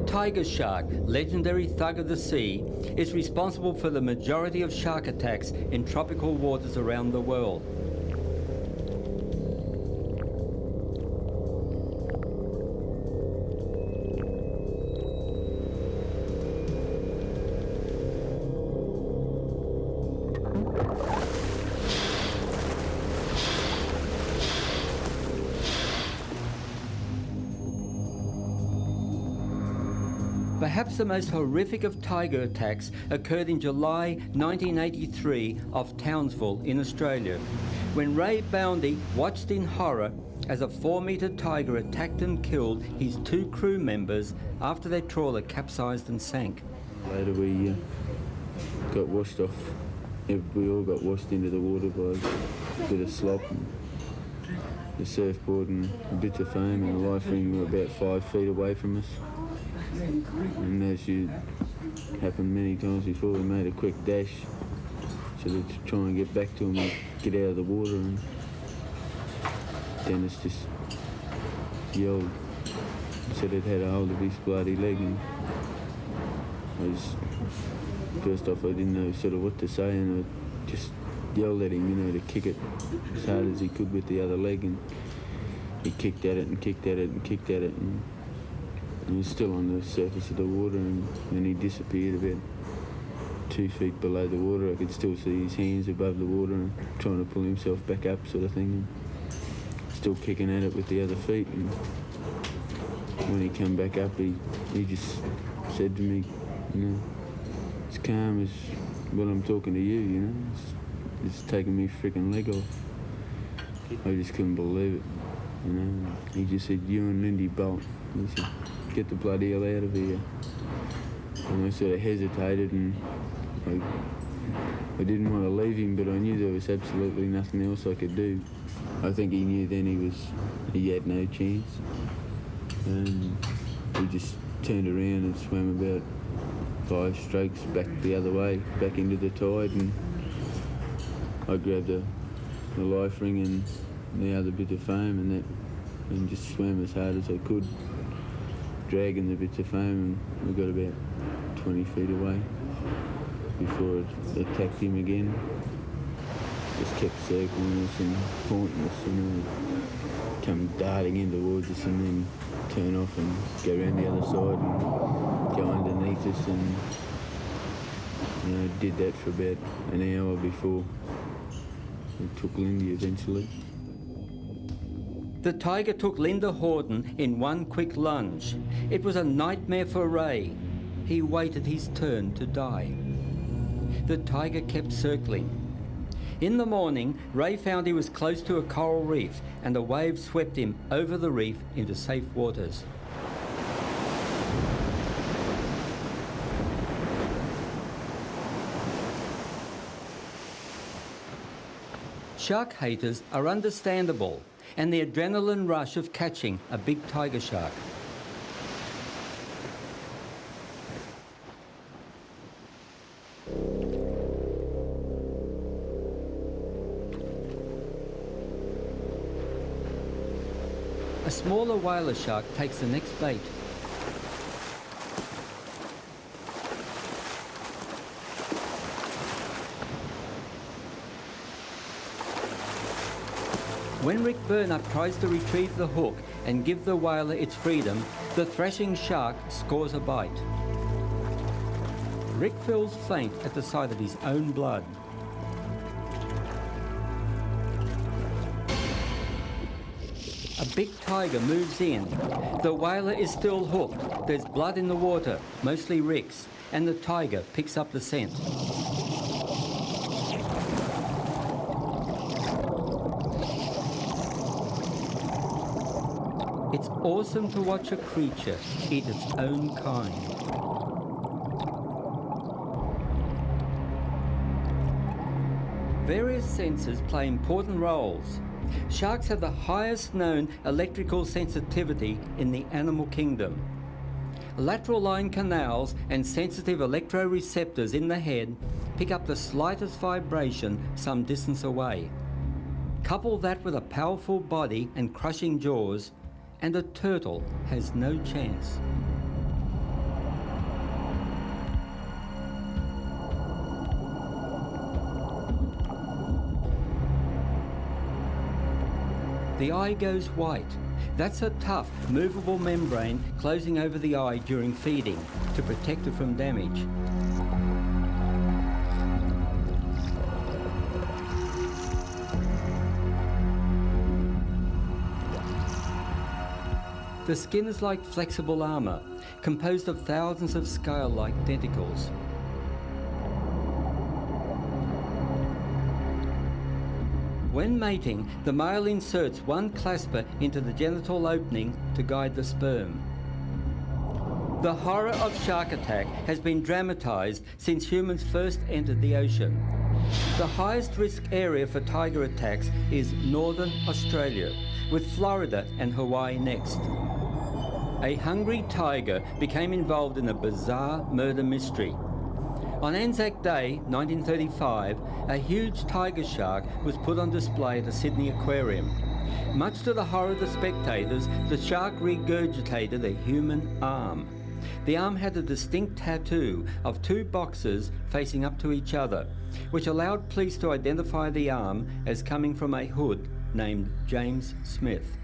tiger shark, legendary thug of the sea, is responsible for the majority of shark attacks in tropical waters around the world. Perhaps the most horrific of tiger attacks occurred in July 1983 off Townsville in Australia, when Ray Boundy watched in horror as a 4-metre tiger attacked and killed his 2 crew members after their trawler capsized and sank. Later we got washed off. We all got washed into the water by a bit of slop, and the surfboard and bits of foam, and the life ring were about 5 feet away from us. And as you happened many times before, we made a quick dash so to try and get back to him and get out of the water, and Dennis just yelled, said it had a hold of his bloody leg, and first off I didn't know sort of what to say, and I just yelled at him, you know, to kick it as hard as he could with the other leg, and he kicked at it and kicked at it and kicked at it, and he was still on the surface of the water, and then he disappeared about 2 feet below the water. I could still see his hands above the water and trying to pull himself back up, sort of thing, and still kicking at it with the other feet. And when he came back up, he just said to me, you know, as calm as when I'm talking to you, you know, it's taking me freaking leg off. I just couldn't believe it, you know. He just said, "You and Lindy bolt." He said, "Get the bloody hell out of here." And I sort of hesitated, and I didn't want to leave him, but I knew there was absolutely nothing else I could do. I think he knew then he had no chance. And he just turned around and swam about 5 strokes back the other way, back into the tide, and I grabbed the life ring and the other bit of foam and just swam as hard as I could, dragging the bits of foam, and we got about 20 feet away before it attacked him again. Just kept circling us and haunting us, and come darting in towards us, and then turn off and go around the other side and go underneath us, and you know, did that for about an hour before we took Lindy eventually. The tiger took Linda Horton in one quick lunge. It was a nightmare for Ray. He waited his turn to die. The tiger kept circling. In the morning, Ray found he was close to a coral reef, and a wave swept him over the reef into safe waters. Shark haters are understandable, and the adrenaline rush of catching a big tiger shark. A smaller whaler shark takes the next bait. When Rick Burnup tries to retrieve the hook and give the whaler its freedom, the thrashing shark scores a bite. Rick feels faint at the sight of his own blood. A big tiger moves in. The whaler is still hooked. There's blood in the water, mostly Rick's, and the tiger picks up the scent. It's awesome to watch a creature eat its own kind. Various senses play important roles. Sharks have the highest known electrical sensitivity in the animal kingdom. Lateral line canals and sensitive electroreceptors in the head pick up the slightest vibration some distance away. Couple that with a powerful body and crushing jaws, and a turtle has no chance. The eye goes white. That's a tough, movable membrane closing over the eye during feeding to protect it from damage. The skin is like flexible armour, composed of thousands of scale-like denticles. When mating, the male inserts one clasper into the genital opening to guide the sperm. The horror of shark attack has been dramatised since humans first entered the ocean. The highest risk area for tiger attacks is northern Australia, with Florida and Hawaii next. A hungry tiger became involved in a bizarre murder mystery. On Anzac Day, 1935, a huge tiger shark was put on display at the Sydney Aquarium. Much to the horror of the spectators, the shark regurgitated a human arm. The arm had a distinct tattoo of two boxes facing up to each other, which allowed police to identify the arm as coming from a hood named James Smith.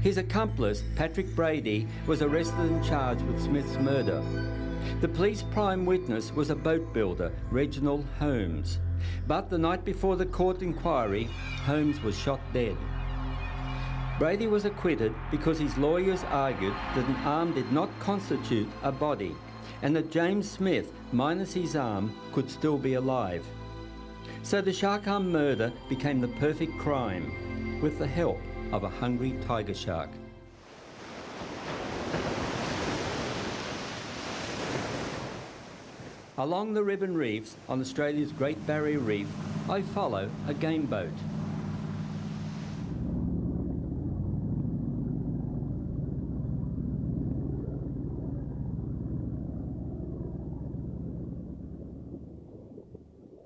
His accomplice, Patrick Brady, was arrested and charged with Smith's murder. The police prime witness was a boat builder, Reginald Holmes. But the night before the court inquiry, Holmes was shot dead. Brady was acquitted because his lawyers argued that an arm did not constitute a body, and that James Smith, minus his arm, could still be alive. So the shark arm murder became the perfect crime, with the help of a hungry tiger shark. Along the Ribbon Reefs on Australia's Great Barrier Reef, I follow a game boat.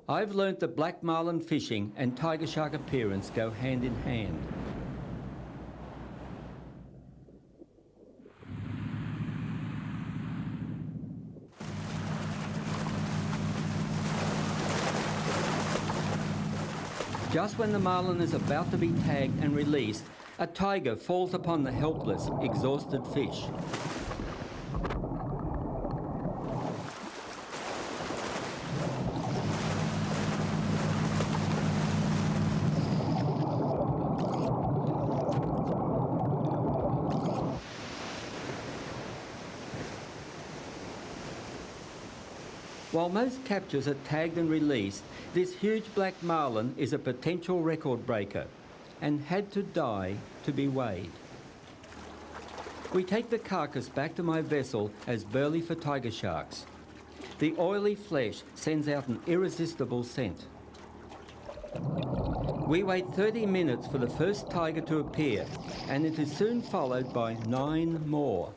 I've learnt that black marlin fishing and tiger shark appearance go hand in hand. Just when the marlin is about to be tagged and released, a tiger falls upon the helpless, exhausted fish. While most captures are tagged and released, this huge black marlin is a potential record breaker and had to die to be weighed. We take the carcass back to my vessel as burley for tiger sharks. The oily flesh sends out an irresistible scent. We wait 30 minutes for the first tiger to appear, and it is soon followed by 9 more.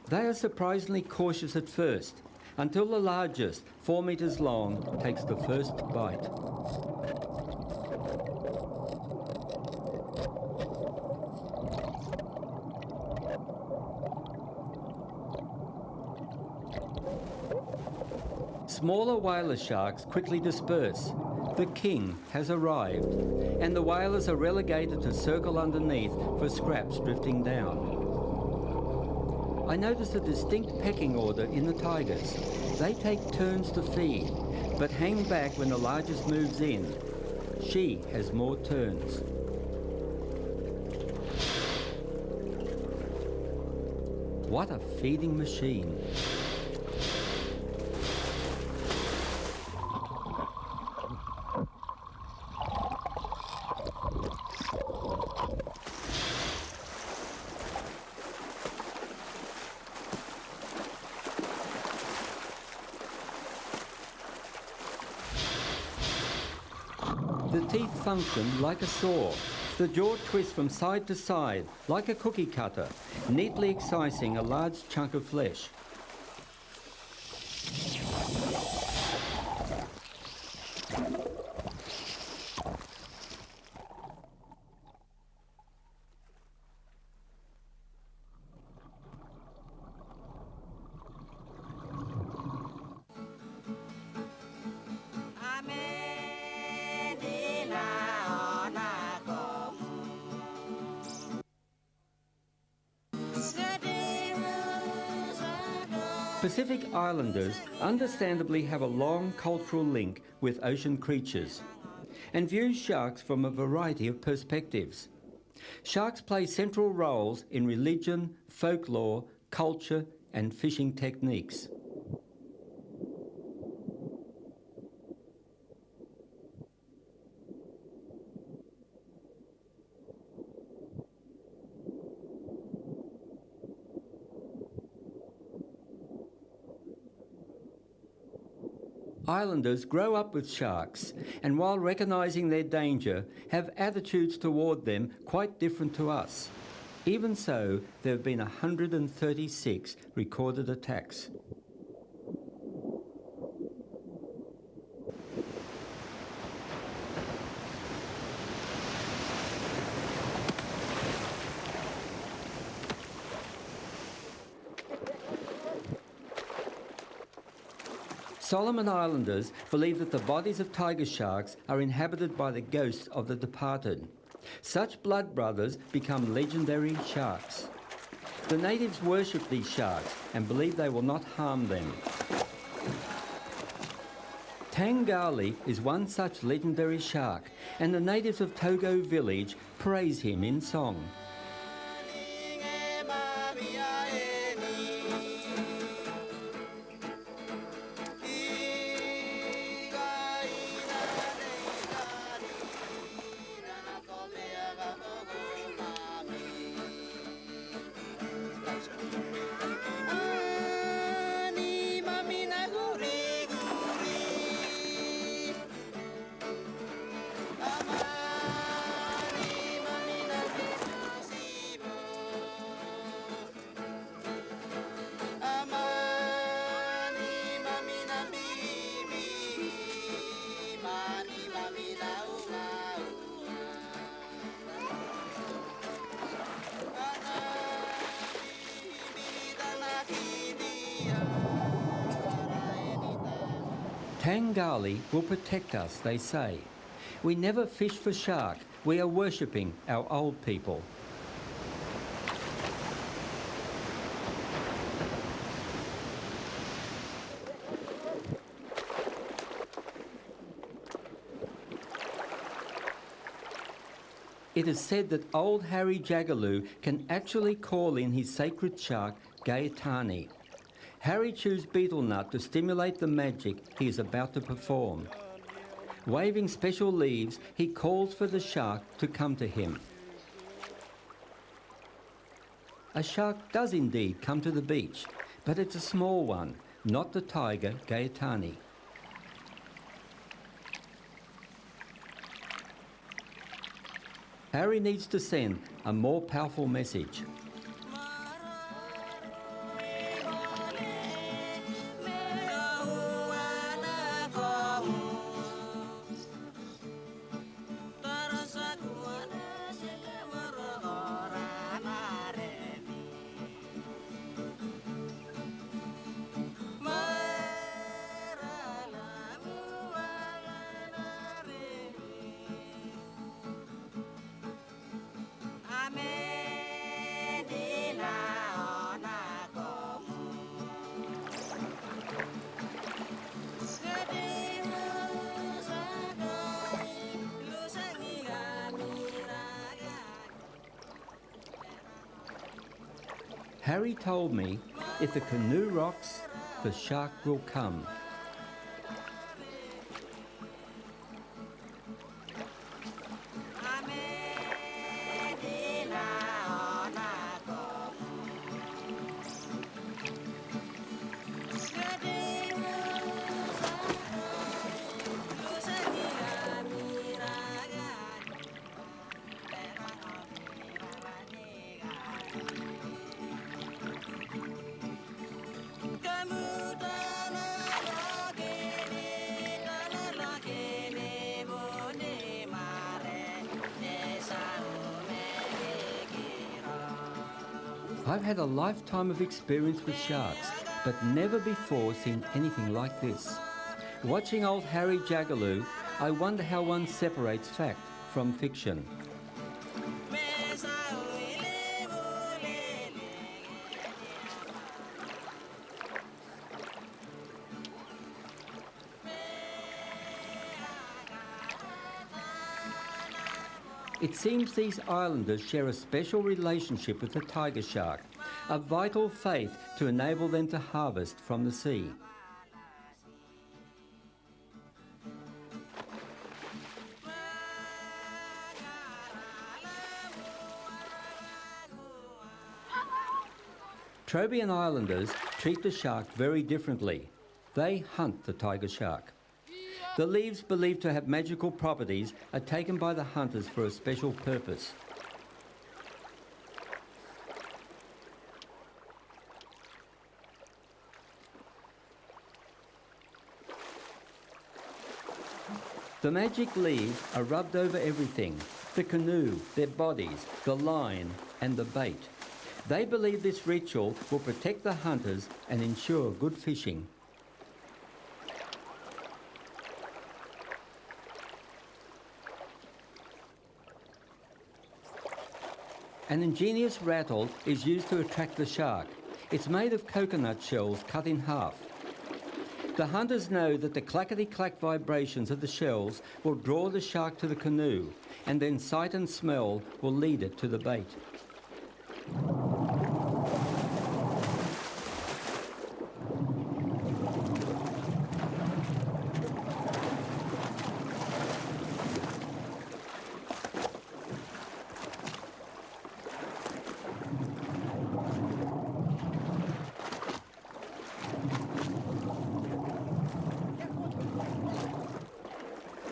They are surprisingly cautious at first, until the largest, 4 meters long, takes the first bite. Smaller whaler sharks quickly disperse. The king has arrived, and the whalers are relegated to circle underneath for scraps drifting down. I noticed a distinct pecking order in the tigers. They take turns to feed, but hang back when the largest moves in. She has more turns. What a feeding machine. The teeth function like a saw. The jaw twists from side to side like a cookie cutter, neatly excising a large chunk of flesh. Pacific Islanders understandably have a long cultural link with ocean creatures and view sharks from a variety of perspectives. Sharks play central roles in religion, folklore, culture and fishing techniques. Islanders grow up with sharks and while recognising their danger have attitudes toward them quite different to us. Even so, there have been 136 recorded attacks. Solomon Islanders believe that the bodies of tiger sharks are inhabited by the ghosts of the departed. Such blood brothers become legendary sharks. The natives worship these sharks and believe they will not harm them. Tangali is one such legendary shark, and the natives of Togo village praise him in song. Tangali will protect us, they say. We never fish for shark. We are worshipping our old people. It is said that old Harry Jagaloo can actually call in his sacred shark, Gaetani. Harry chews betel nut to stimulate the magic he is about to perform. Waving special leaves, he calls for the shark to come to him. A shark does indeed come to the beach, but it's a small one, not the tiger Gaetani. Harry needs to send a more powerful message. Harry told me, if the canoe rocks, the shark will come. I've had a lifetime of experience with sharks, but never before seen anything like this. Watching old Harry Jagaloo, I wonder how one separates fact from fiction. It seems these islanders share a special relationship with the tiger shark, a vital faith to enable them to harvest from the sea. Trobriand Islanders treat the shark very differently. They hunt the tiger shark. The leaves believed to have magical properties are taken by the hunters for a special purpose. The magic leaves are rubbed over everything: the canoe, their bodies, the line and the bait. They believe this ritual will protect the hunters and ensure good fishing. An ingenious rattle is used to attract the shark. It's made of coconut shells cut in half. The hunters know that the clackety-clack vibrations of the shells will draw the shark to the canoe, and then sight and smell will lead it to the bait.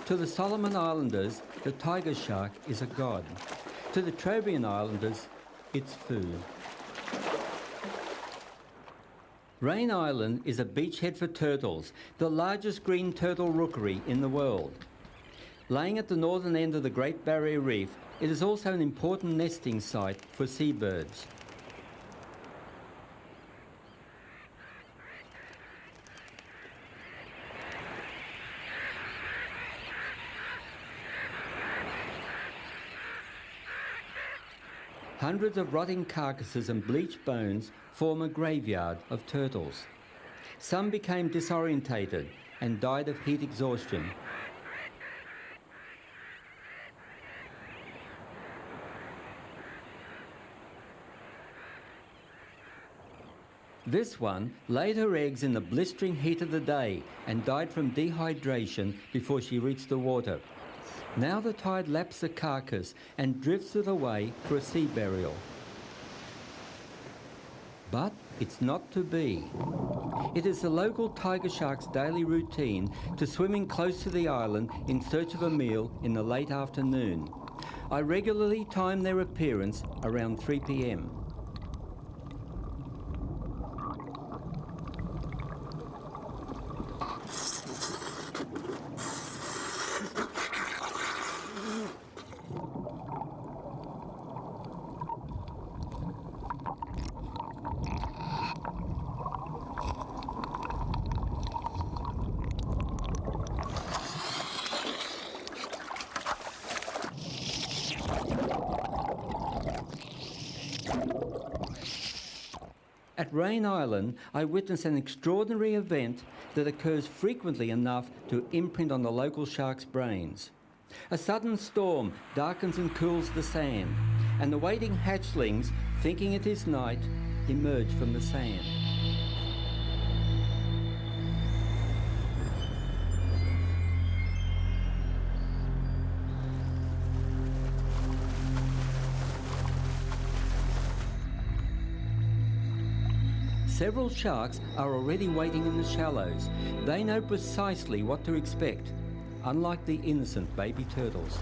To the Solomon Islanders, the tiger shark is a god. To the Trobriand Islanders, it's food. Rain Island is a beachhead for turtles, the largest green turtle rookery in the world. Laying at the northern end of the Great Barrier Reef, it is also an important nesting site for seabirds. Hundreds of rotting carcasses and bleached bones form a graveyard of turtles. Some became disorientated and died of heat exhaustion. This one laid her eggs in the blistering heat of the day and died from dehydration before she reached the water. Now the tide laps the carcass and drifts it away for a sea burial. But it's not to be. It is the local tiger shark's daily routine to swim in close to the island in search of a meal in the late afternoon. I regularly time their appearance around 3 p.m. At Rain Island, I witnessed an extraordinary event that occurs frequently enough to imprint on the local shark's brains. A sudden storm darkens and cools the sand, and the waiting hatchlings, thinking it is night, emerge from the sand. Several sharks are already waiting in the shallows. They know precisely what to expect, unlike the innocent baby turtles.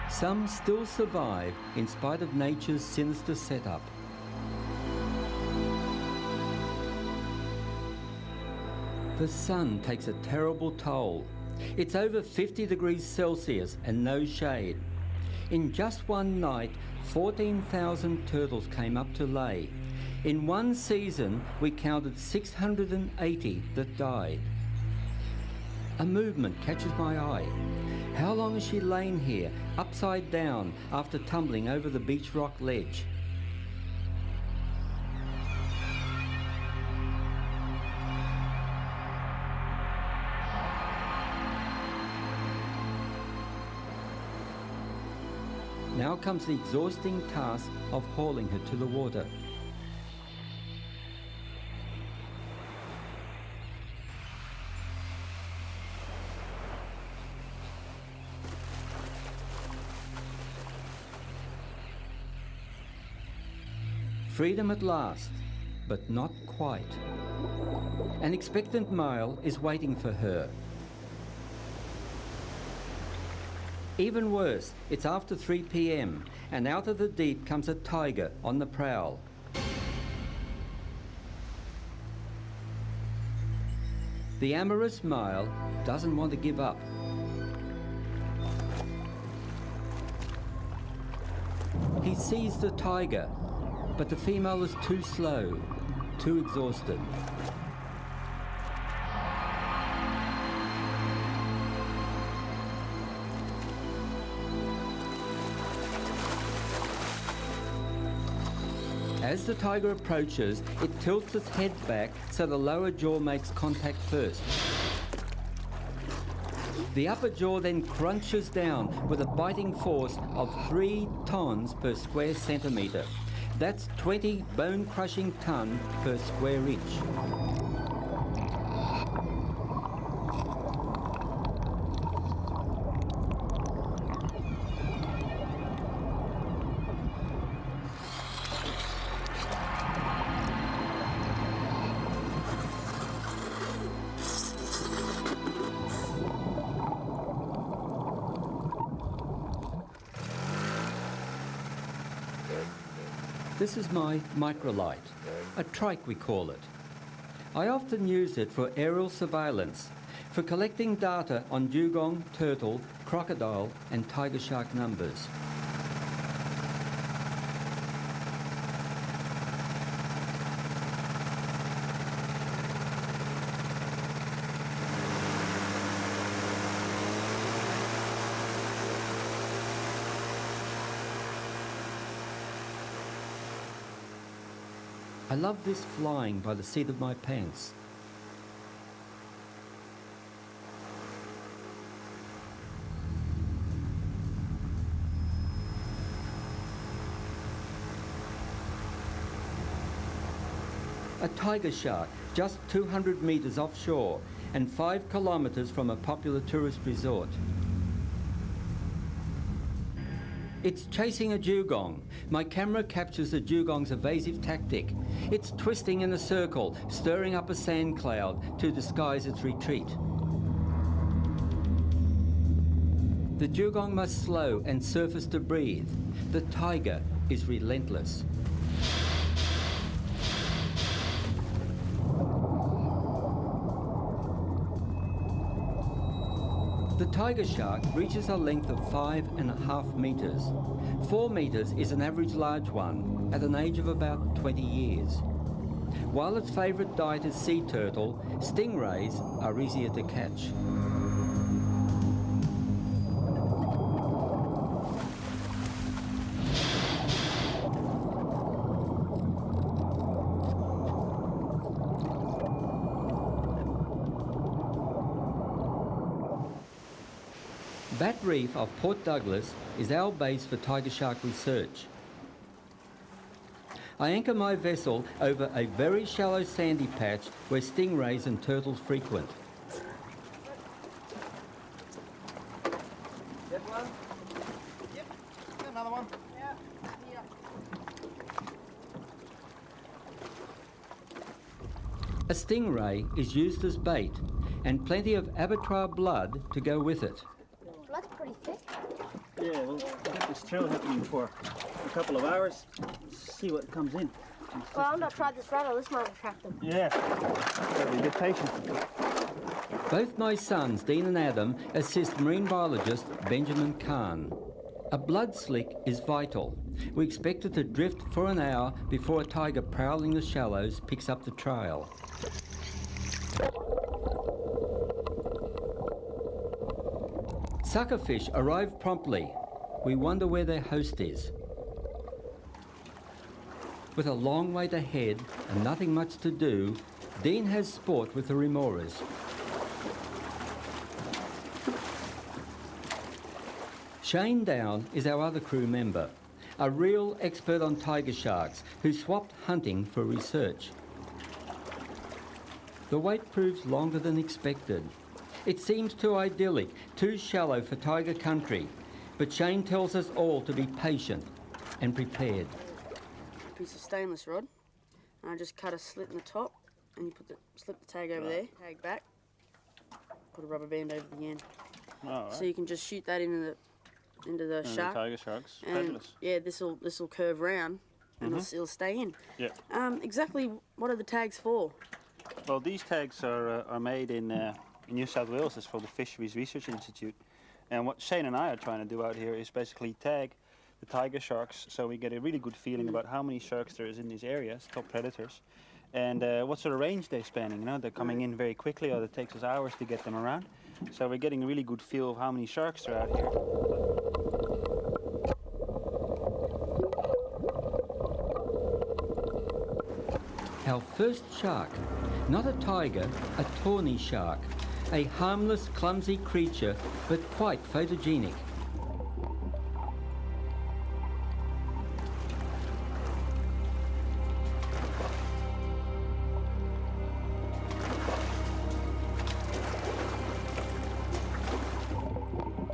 Some still survive in spite of nature's sinister setup. The sun takes a terrible toll. It's over 50 degrees Celsius and no shade. In just one night, 14,000 turtles came up to lay. In one season, we counted 680 that died. A movement catches my eye. How long has she lain here, upside down, after tumbling over the beach rock ledge? Now comes the exhausting task of hauling her to the water. Freedom at last, but not quite. An expectant male is waiting for her. Even worse, it's after 3 p.m. and out of the deep comes a tiger on the prowl. The amorous male doesn't want to give up. He sees the tiger, but the female is too slow, too exhausted. As the tiger approaches, it tilts its head back so the lower jaw makes contact first. The upper jaw then crunches down with a biting force of 3 tons per square centimetre. That's 20 bone-crushing tonne per square inch. This is my microlight, a trike we call it. I often use it for aerial surveillance, for collecting data on dugong, turtle, crocodile and tiger shark numbers. I love this flying by the seat of my pants. A tiger shark just 200 metres offshore and 5 kilometres from a popular tourist resort. It's chasing a dugong. My camera captures the dugong's evasive tactic. It's twisting in a circle, stirring up a sand cloud to disguise its retreat. The dugong must slow and surface to breathe. The tiger is relentless. The tiger shark reaches a length of 5.5 metres. 4 metres is an average large one at an age of about 20 years. While its favourite diet is sea turtle, stingrays are easier to catch. Bat Reef off Port Douglas is our base for tiger shark research. I anchor my vessel over a very shallow sandy patch where stingrays and turtles frequent. Get one? Yep. Got another one? Yeah. A stingray is used as bait and plenty of abattoir blood to go with it. Blood's pretty thick. Yeah, we'll get this trail happening for a couple of hours. See what comes in. Well, I'm not trying this rattle. This might attract them. Yeah. Gotta be a bit patient. Both my sons, Dean and Adam, assist marine biologist Benjamin Kahn. A blood slick is vital. We expect it to drift for an hour before a tiger prowling the shallows picks up the trail. Suckerfish arrive promptly. We wonder where their host is. With a long wait ahead and nothing much to do, Dean has sport with the remoras. Shane Down is our other crew member, a real expert on tiger sharks who swapped hunting for research. The wait proves longer than expected. It seems too idyllic, too shallow for tiger country, but Shane tells us all to be patient and prepared. A piece of stainless rod, and I just cut a slit in the top, and you slip the tag over there, tag back, put a rubber band over the end. All right. So you can just shoot that into the shark. The tiger sharks. And Fabulous. yeah, this will curve round, and it'll stay in. Yeah. Exactly what are the tags for? Well, these tags are made in New South Wales. It's for the Fisheries Research Institute. And what Shane and I are trying to do out here is basically tag the tiger sharks, so we get a really good feeling about how many sharks there is in these areas, top predators, and what sort of range they're spanning. You know, they're coming in very quickly, or it takes us hours to get them around. So we're getting a really good feel of how many sharks are out here. Our first shark, not a tiger, a tawny shark, a harmless, clumsy creature, but quite photogenic.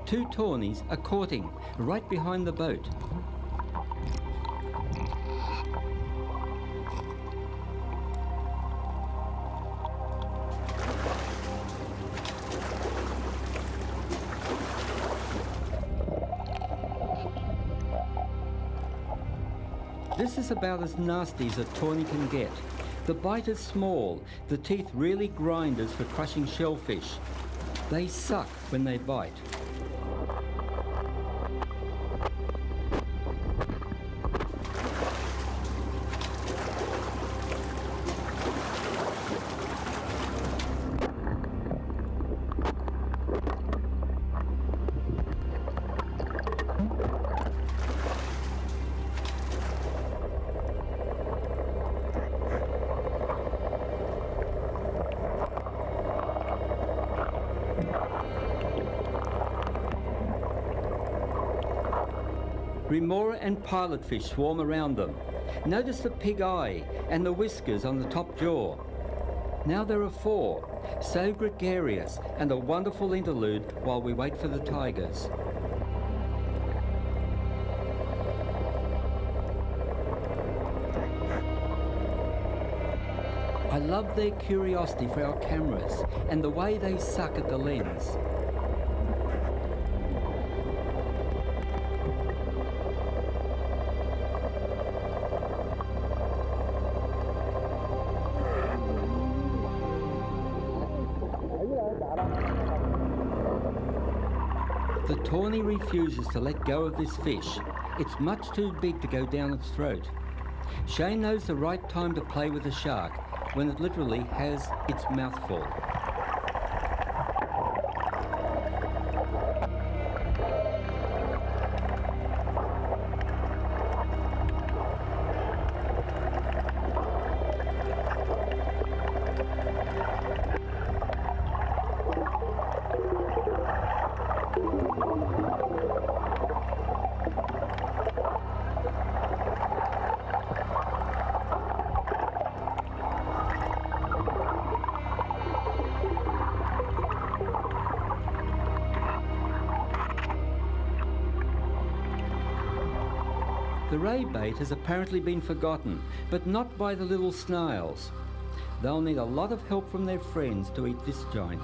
Two tawnies are courting right behind the boat. This is about as nasty as a tawny can get. The bite is small, the teeth really grinders for crushing shellfish. They suck when they bite. Remora and pilotfish swarm around them. Notice the pig eye and the whiskers on the top jaw. Now there are four, so gregarious, and a wonderful interlude while we wait for the tigers. I love their curiosity for our cameras and the way they suck at the lens. The tawny refuses to let go of this fish. It's much too big to go down its throat. Shane knows the right time to play with the shark, when it literally has its mouthful. The ray bait has apparently been forgotten, but not by the little snails. They'll need a lot of help from their friends to eat this giant.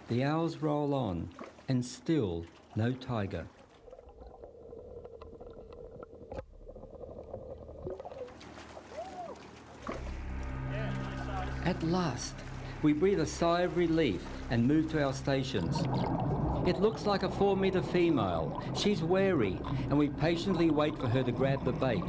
The hours roll on, and still no tiger. At last, we breathe a sigh of relief and move to our stations. It looks like a 4-metre female. She's wary, and we patiently wait for her to grab the bait.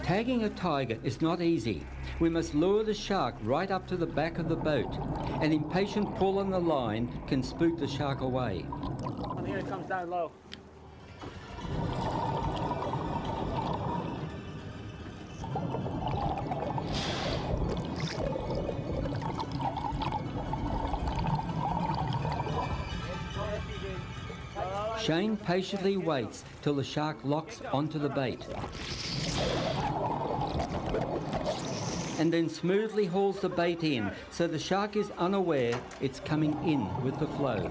Tagging a tiger is not easy. We must lure the shark right up to the back of the boat. An impatient pull on the line can spook the shark away. And here it comes down low. Shane patiently waits till the shark locks onto the bait, and then smoothly hauls the bait in so the shark is unaware it's coming in with the flow.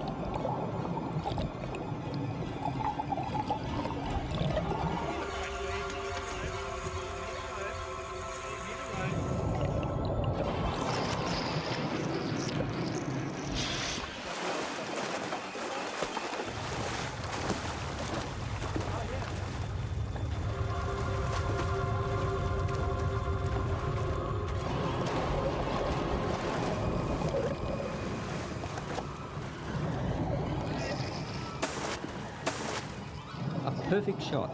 A perfect shot.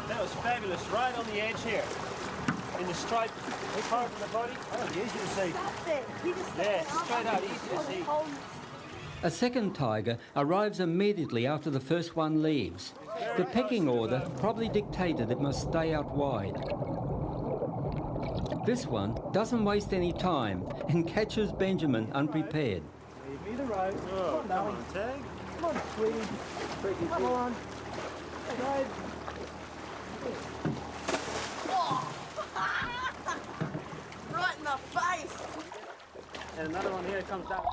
That was fabulous, right on the edge here. In the stripe part of the body. Oh, easy to see. That's it. He just Yeah, straight out, easy to see. A second tiger arrives immediately after the first one leaves. The pecking order probably dictated it must stay out wide. This one doesn't waste any time and catches Benjamin unprepared. Leave me the rope. Oh, come on, Tag. Come on, sweetie. Come on. Hey, Right in the face. And another one here comes down.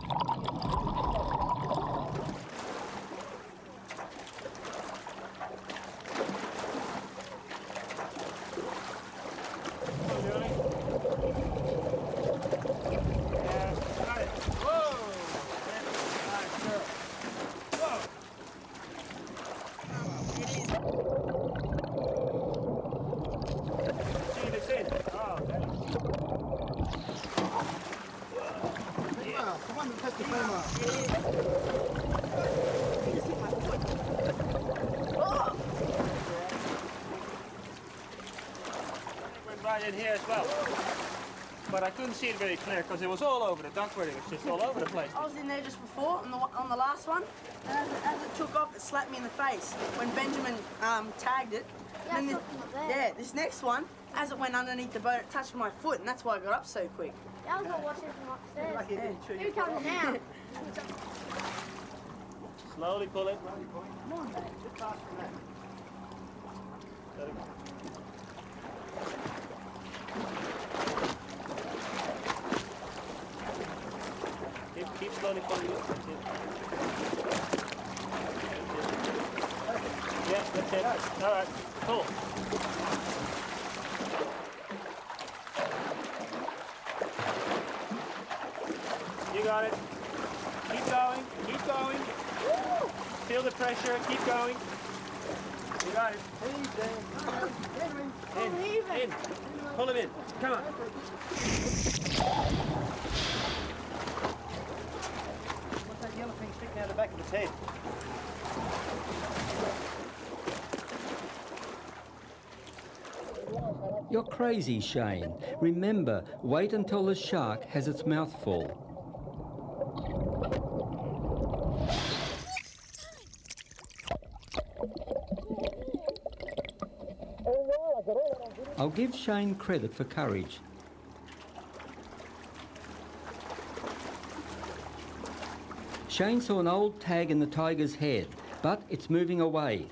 Right in here as well. But I couldn't see it very clear because it was all over the duckworth. It was just all over the place. I was in there just before on the last one, and as it took off, it slapped me in the face when Benjamin tagged it. Yeah, And I then saw from up there. this next one, as it went underneath the boat, it touched my foot, and that's why I got up so quick. Yeah, I was gonna watch it from upstairs. lucky it didn't chew Who your comes now? Slowly pull it. Come on, mate. Just pass from that. Keep slowly pulling it. That's it. Yeah, that's it. All right, pull. You got it. Keep going. Keep going. Feel the pressure. Keep going. You got it. In. Pull him in. Come on. What's that yellow thing sticking out the back of his head? You're crazy, Shane. Remember, wait until the shark has its mouth full. I'll give Shane credit for courage. Shane saw an old tag in the tiger's head, but it's moving away.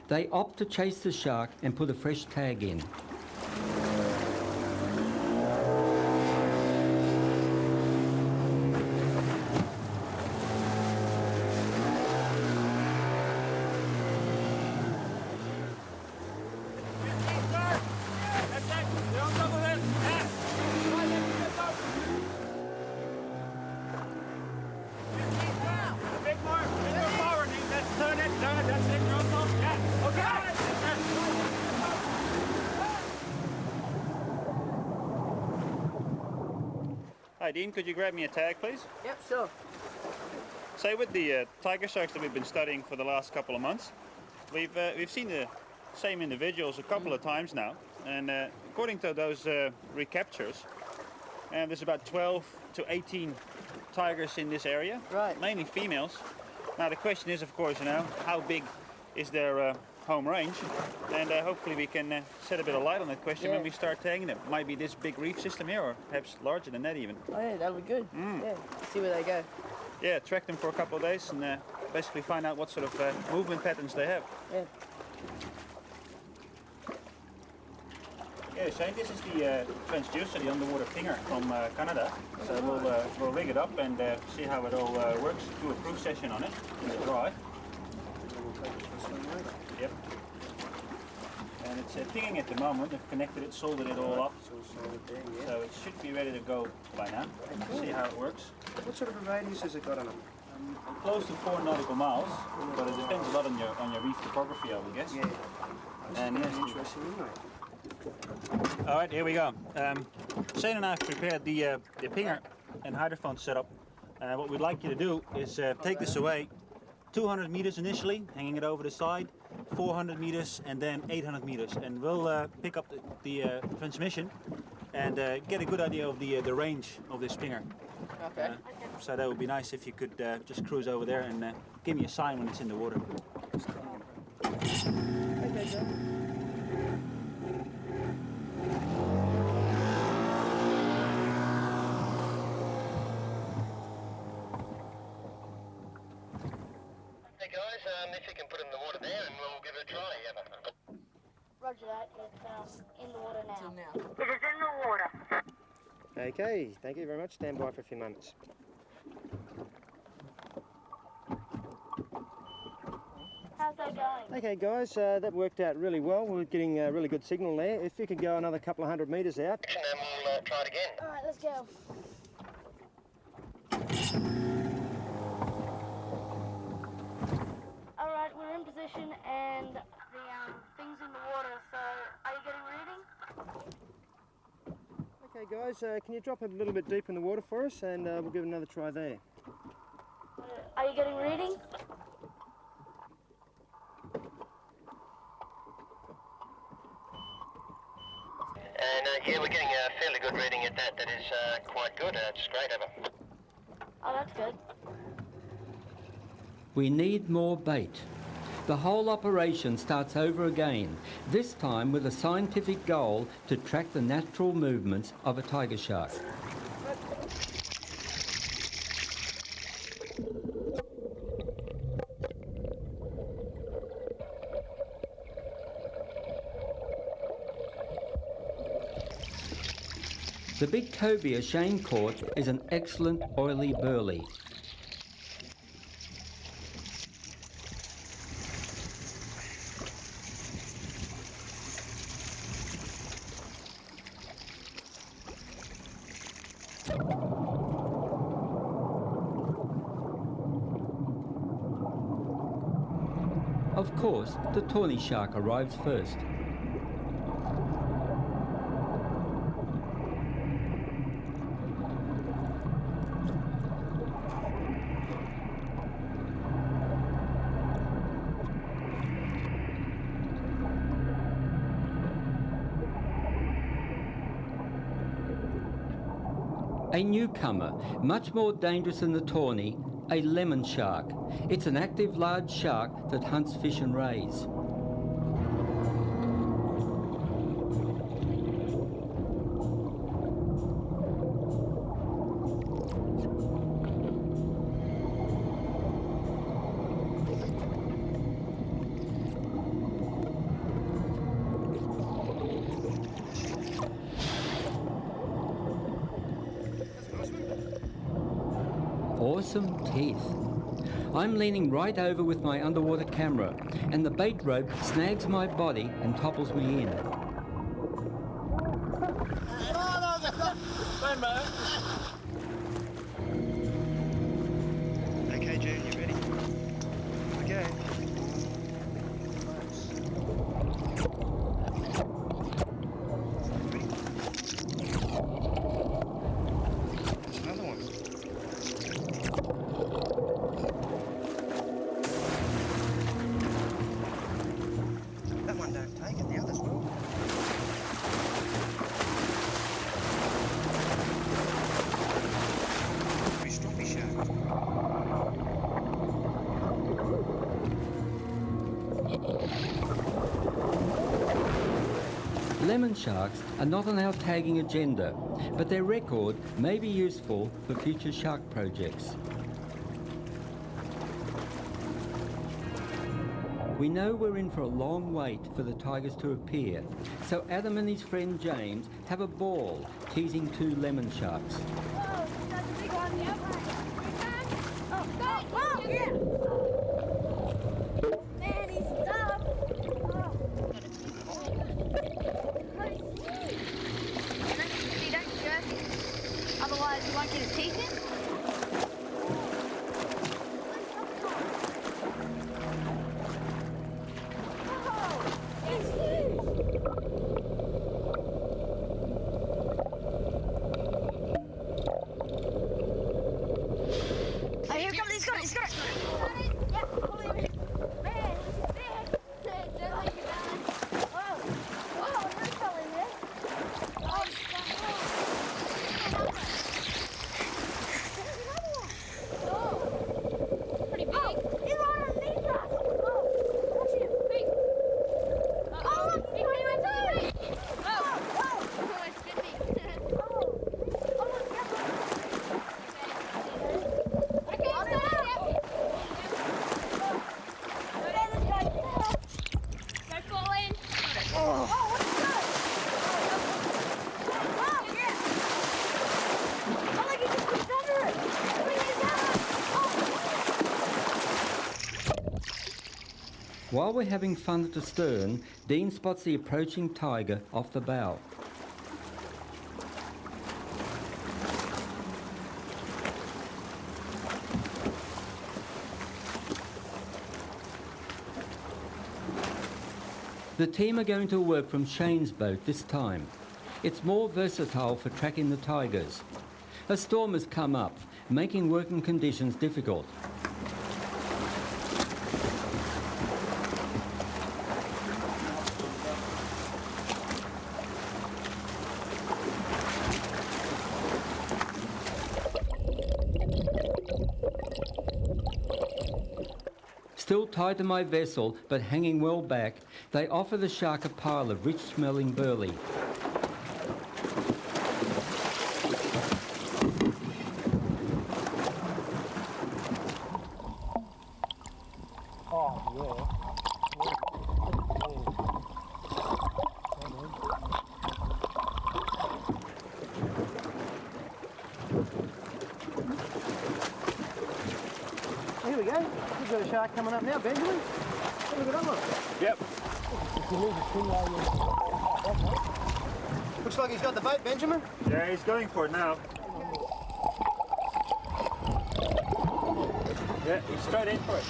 They opt to chase the shark and put a fresh tag in. Hi Dean, could you grab me a tag please? Yep, sure. So with the tiger sharks that we've been studying for the last couple of months, we've seen the same individuals a couple of times now, and according to those recaptures, there's about 12 to 18 tigers in this area, Right. mainly females. Now the question is, of course, how big is their home range, and hopefully we can shed a bit of light on that question when Yeah. we start tagging them. Might be this big reef system here, or perhaps larger than that even. Oh yeah, that'll be good. Yeah, see where they go. Yeah, track them for a couple of days and basically find out what sort of movement patterns they have. Yeah. Yeah, Shane, this is the transducer, the underwater pinger from Canada. So we'll rig it up and see how it all works. Do a proof session on it in the dry. Yep. And it's pinging at the moment. They've connected it, soldered it all up. So it should be ready to go by now. See how it works. What sort of a radius has it got on it? Close to 4 nautical miles, but it depends a lot on your reef topography, I would guess. Yeah. And That's yes, interesting, isn't it? all right, here we go. Shane and I have prepared the pinger and hydrophone setup. What we'd like you to do is take this away 200 meters initially, hanging it over the side, 400 meters, and then 800 meters. And we'll pick up the transmission and get a good idea of the range of this pinger. Okay. So that would be nice if you could just cruise over there and give me a sign when it's in the water. Okay, Joe. Hey guys, if you can put it in the water there and we'll give it a try. Roger that. It's in the water now. Now. It is in the water. Okay, thank you very much. Stand by for a few moments. How's that going? Okay, guys, that worked out really well. We're getting a really good signal there. If you could go another couple of 100 metres out. And we'll try it again. All right, let's go. All right, we're in position and the thing's in the water. So, are you getting reading? Okay, guys, can you drop it a little bit deep in the water for us, and we'll give it another try there. Are you getting reading? And yeah, we're getting a fairly good reading at that. That is quite good. It's great, over. Oh, that's good. We need more bait. The whole operation starts over again, this time with a scientific goal to track the natural movements of a tiger shark. The big cobia Shane caught is an excellent oily burley. Of course, the tawny shark arrives first. A newcomer, much more dangerous than the tawny, a lemon shark. It's an active large shark that hunts fish and rays. Awesome teeth. I'm leaning right over with my underwater camera, and the bait rope snags my body and topples me in. Okay, June, you ready? Okay. lemon sharks are not on our tagging agenda, but their record may be useful for future shark projects. We know we're in for a long wait for the tigers to appear, so Adam and his friend James have a ball teasing 2 lemon sharks. Whoa, that's a big one. Yep. Oh, yeah. Man, he's tough. You don't jerk it. Otherwise, you won't get his teeth in. Oh, here it comes. He's got it. Yep, pull him. Man, he's big. Don't leave your balance. Whoa, there's fell in there. Oh, there's another one. Oh, pretty big. Oh, he's right underneath us. Oh, watch him. Big. Oh, look, he went too. Oh, it's bit big. Oh, look, yep. Okay, stop. Go fall in. Oh, what's that? Oh, yeah. I like he just pushed under it. Bring it down. While we're having fun at the stern, Dean spots the approaching tiger off the bow. The team are going to work from Shane's boat this time. It's more versatile for tracking the tigers. A storm has come up, making working conditions difficult. Still tied to my vessel, but hanging well back, they offer the shark a pile of rich-smelling burley. Here we go. We've got a shark coming up now, Benjamin. Have a look at that one. Yep. Looks like he's got the boat, Benjamin. Yeah, he's going for it now. Yeah, he's straight in for it.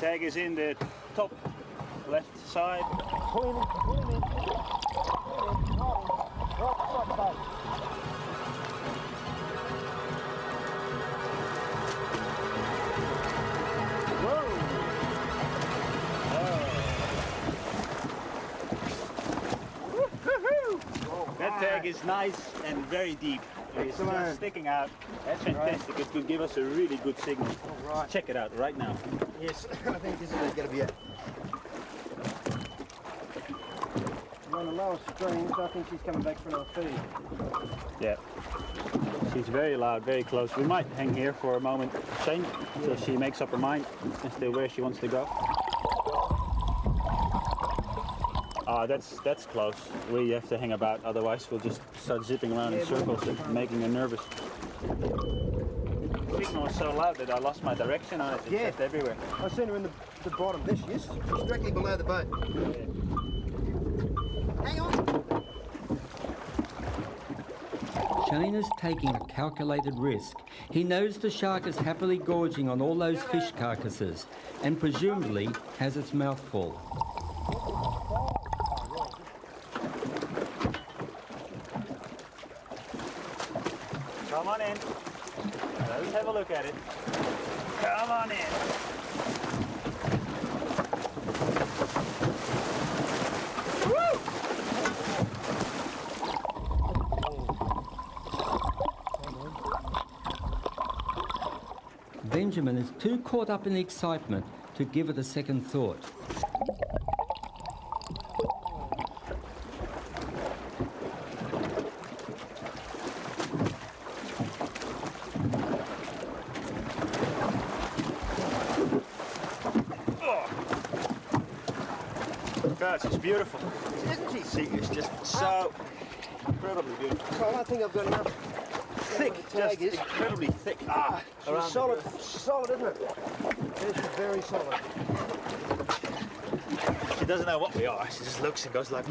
Tag is in the top left side. Pull him in. Pull him in. Right beside the boat. That tag is nice and very deep. It's just sticking out. That's fantastic. It could give us a really good signal. All right. Check it out right now. Yes, I think this is going to be it. We're on the lower stream, so I think she's coming back for another feed. Yeah. She's very loud, very close. We might hang here for a moment, Shane, until she makes up her mind as to where she wants to go. Ah, that's close. We have to hang about, otherwise we'll just start zipping around in circles and making her nervous. The signal was so loud that I lost my direction on it. It's just everywhere. I've seen her in the bottom. There she is. She's directly below the boat. Hang on. Shane is taking a calculated risk. He knows the shark is happily gorging on all those fish carcasses and presumably has its mouth full. Come on in. Let's have a look at it. Come on in. Benjamin is too caught up in the excitement to give it a second thought. God, she's beautiful. Isn't she? She is just so incredibly beautiful. So I don't think I've got enough. Thick, Tag just is. incredibly thick. She's solid, solid, isn't it? Yeah, she's very solid. She doesn't know what we are. She just looks and goes like,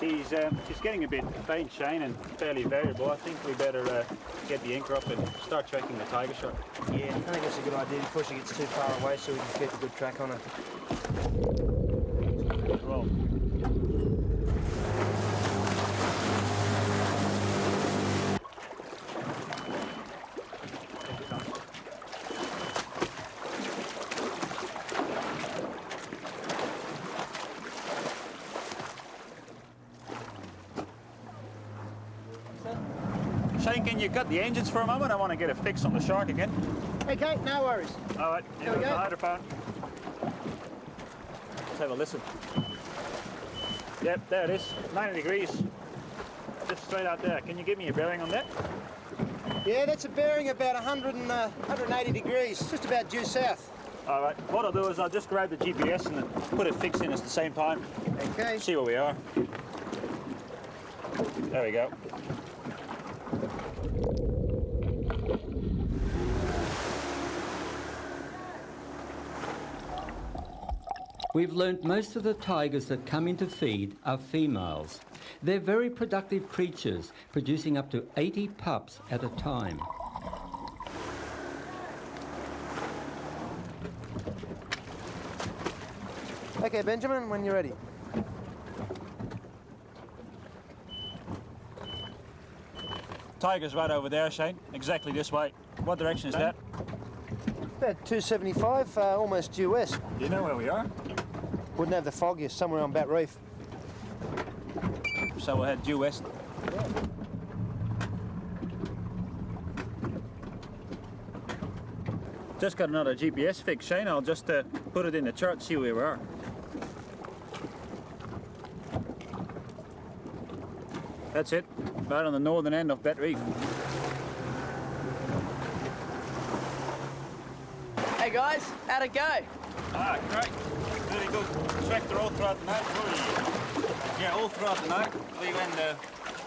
She's getting a bit faint, Shane, and fairly variable. I think we better get the anchor up and start tracking the tiger shark. Yeah, I think that's a good idea before she gets too far away so we can keep a good track on her. Roll. Shane, can you cut the engines for a moment? I want to get a fix on the shark again. Okay, no worries. All right, Here we the go. hydrophone. Let's have a listen. Yep, there it is, 90 degrees. Just straight out there. Can you give me a bearing on that? Yeah, that's a bearing about 180 degrees, just about due south. All right, what I'll do is I'll just grab the GPS and then put a fix in at the same time. Okay. See where we are. There we go. We've learnt most of the tigers that come in to feed are females. They're very productive creatures, producing up to 80 pups at a time. Okay, Benjamin, when you're ready. Tiger's right over there, Shane. Exactly this way. What direction is that? About 275, almost due west. Do you know where we are? Wouldn't have the fog, you're somewhere on Bat Reef. So we'll head due west. Just got another GPS fix, Shane. I'll just put it in the chart, see where we are. That's it, right on the northern end of Bat Reef. Hey guys, how'd it go? Ah, great. Really good. Tracked her all throughout the night. Yeah, all throughout the night. We went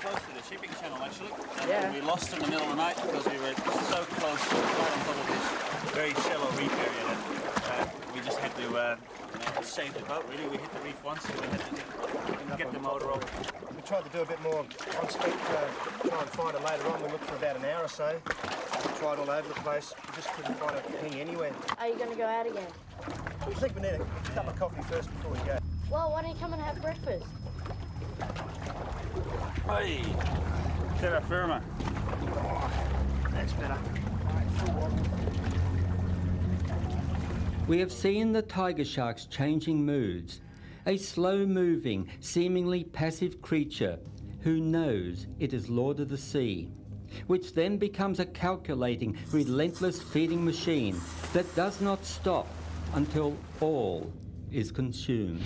close to the shipping channel, actually. And we lost her in the middle of the night because we were so close, right on top of this very shallow reef area that we just had to save the boat, really. We hit the reef once, so we had to get the motor over. We tried to do a bit more on speed to try and find her later on. We looked for about an hour or so. We tried all over the place. We just couldn't find a thing anywhere. Are you going to go out again? We think we need a cup of coffee first before we go. Well, why don't you come and have breakfast? Hey, terra firma. That's better. We have seen the tiger sharks changing moods. A slow-moving, seemingly passive creature who knows it is Lord of the Sea. which then becomes a calculating, relentless feeding machine that does not stop until all is consumed.